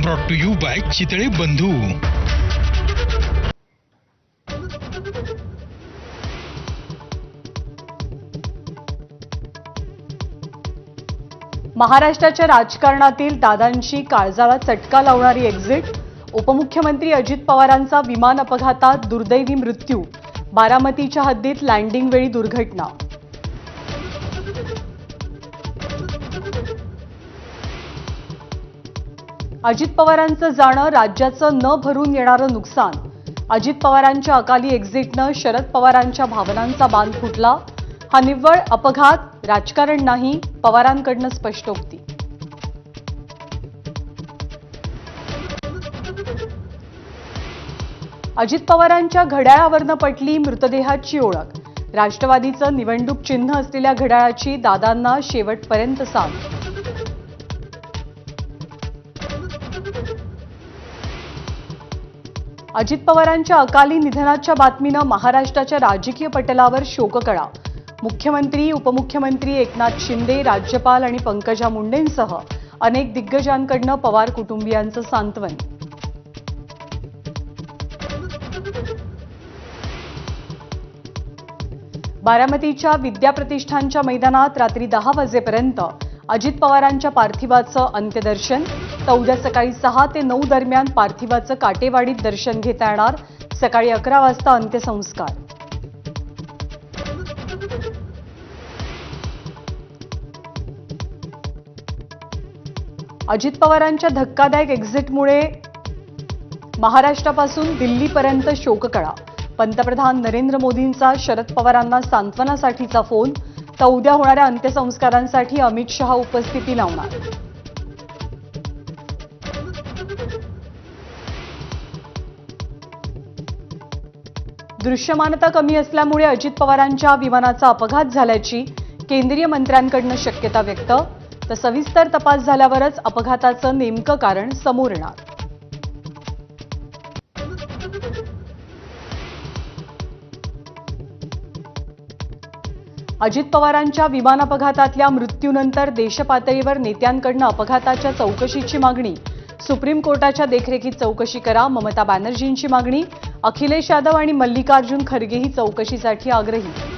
Brought to you by Chitale Bandhu. महाराष्ट्राच्या राजकारणातील दादांची काळजाला चटका लावणारी एक्झिट। उपमुख्यमंत्री अजित पवारांचा विमान अपघातात दुर्दैवी मृत्यू। बारामतीच्या हद्दीत लँडिंग वेळी दुर्घटना। अजित पवारांचं जाणं राज्याचं न भरून येणारं नुकसान। अजित पवारांच्या अकाली एक्झिटनं शरद पवारांच्या भावनांचा बांध फुटला। हा निव्वळ अपघात, राजकारण नाही, पवारांकडनं स्पष्टोक्ती। अजित पवारांच्या घड्याळावरनं पटली मृतदेहाची ओळख। राष्ट्रवादीचं निवडणूक चिन्ह असलेल्या घड्याळाची दादांना शेवटपर्यंत साथ। अजित पवारांच्या अकाली निधनाच्या बातमीनं महाराष्ट्राच्या राजकीय पटलावर शोककळा। मुख्यमंत्री, उपमुख्यमंत्री एकनाथ शिंदे, राज्यपाल आणि पंकजा मुंडेंसह अनेक दिग्गजांकडनं पवार कुटुंबियांचं सांत्वन। बारामतीच्या विद्याप्रतिष्ठानच्या मैदानात रात्री 10 वाजेपर्यंत अजित पवारांच्या पार्थिवाचं अंत्यदर्शन। तर उद्या सकाळी 6 ते 9 दरम्यान पार्थिवाचं काटेवाडीत दर्शन घेता येणार। सकाळी 11 वाजता अंत्यसंस्कार। अजित पवारांच्या धक्कादायक एक्झिटमुळे महाराष्ट्रापासून दिल्लीपर्यंत शोककळा। पंतप्रधान नरेंद्र मोदींचा शरद पवारांना सांत्वनासाठीचा फोन। तर उद्या होणाऱ्या अंत्यसंस्कारांसाठी अमित शहा उपस्थिती लावणार। दृश्यमानता कमी असल्यामुळे अजित पवारांच्या विमानाचा अपघात झाल्याची केंद्रीय मंत्र्यांकडून शक्यता व्यक्त। तर सविस्तर तपास झाल्यावरच अपघाताचं नेमकं कारण समोर येणार। अजित पवारांच्या विमान अपघातातल्या मृत्यूनंतर देशपातळीवर नेत्यांकडून अपघाताच्या चौकशीची मागणी। सुप्रीम कोर्टाच्या देखरेखीत चौकशी करा, ममता बॅनर्जींची मागणी। अखिलेश यादव आणि मल्लिकार्जुन खरगेही चौकशीसाठी आग्रही।